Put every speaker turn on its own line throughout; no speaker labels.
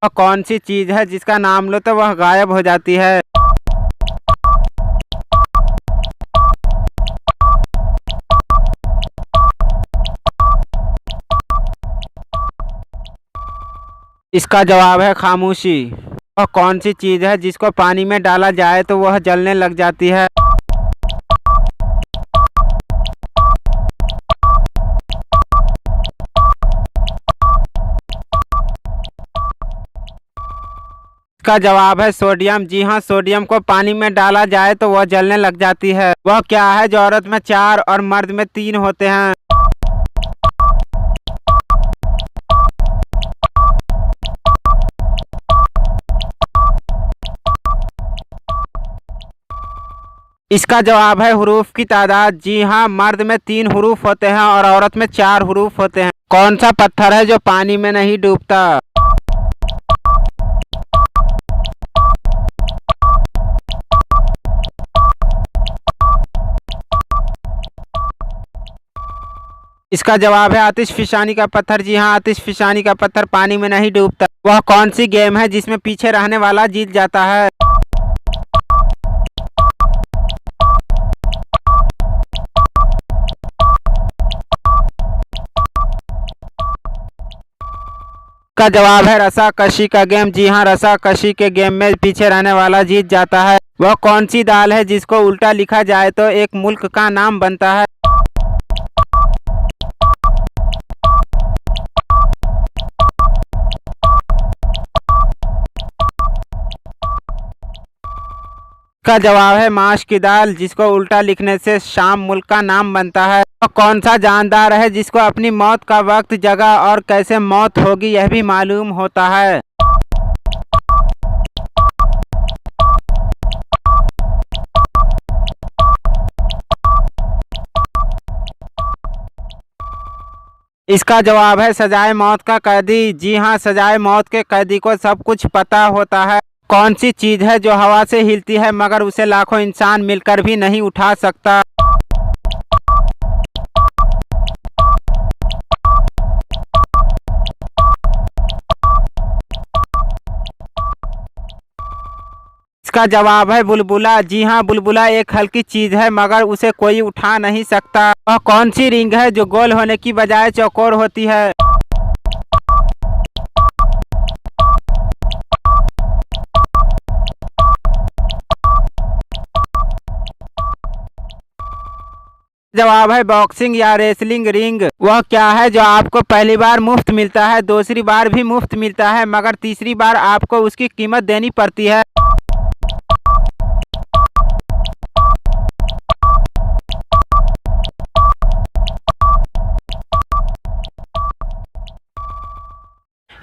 वह कौन सी चीज है जिसका नाम लो तो वह गायब हो जाती है? इसका जवाब है खामोशी। वह कौन सी चीज है जिसको पानी में डाला जाए तो वह जलने लग जाती है? इसका जवाब है सोडियम। जी हाँ, सोडियम को पानी में डाला जाए तो वह जलने लग जाती है। वह क्या है जो औरत में 4 और मर्द में 3 होते हैं? इसका जवाब है हुरूफ की तादाद। जी हाँ, मर्द में 3 हुरूफ होते हैं और औरत में 4 हुरूफ होते हैं। कौन सा पत्थर है जो पानी में नहीं डूबता? इसका जवाब है आतिशफिशानी का पत्थर। जी हाँ, आतिशफिशानी का पत्थर पानी में नहीं डूबता। वह कौन सी गेम है जिसमें पीछे रहने वाला जीत जाता है? का जवाब है रस्साकशी का गेम। जी हाँ, रस्साकशी के गेम में पीछे रहने वाला जीत जाता है। वह कौन सी दाल है जिसको उल्टा लिखा जाए तो एक मुल्क का नाम बनता है? का जवाब है माश की दाल, जिसको उल्टा लिखने से शाम मुल्क का नाम बनता है। और कौन सा जानदार है जिसको अपनी मौत का वक्त, जगह और कैसे मौत होगी यह भी मालूम होता है? इसका जवाब है सजाए मौत का कैदी। जी हाँ, सजाए मौत के कैदी को सब कुछ पता होता है। कौन सी चीज है जो हवा से हिलती है मगर उसे लाखों इंसान मिलकर भी नहीं उठा सकता? इसका जवाब है बुलबुला। जी हाँ, बुलबुला एक हल्की चीज है मगर उसे कोई उठा नहीं सकता। वह कौन सी रिंग है जो गोल होने की बजाय चौकोर होती है? जवाब है बॉक्सिंग या रेसलिंग रिंग। वह क्या है जो आपको पहली बार मुफ्त मिलता है, दूसरी बार भी मुफ्त मिलता है मगर तीसरी बार आपको उसकी कीमत देनी पड़ती है?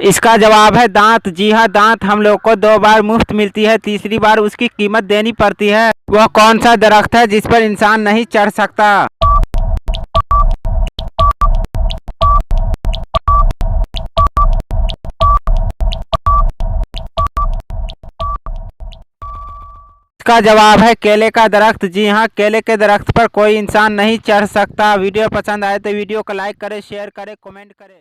इसका जवाब है दांत। जी हाँ, दांत हम लोग को 2 बार मुफ्त मिलती है, तीसरी बार उसकी कीमत देनी पड़ती है। वह कौन सा दरख्त है जिस पर इंसान नहीं चढ़ सकता? इसका जवाब है केले का दरख्त। जी हाँ, केले के दरख्त पर कोई इंसान नहीं चढ़ सकता। वीडियो पसंद आए तो वीडियो को लाइक करें, शेयर करें, कमेंट करें।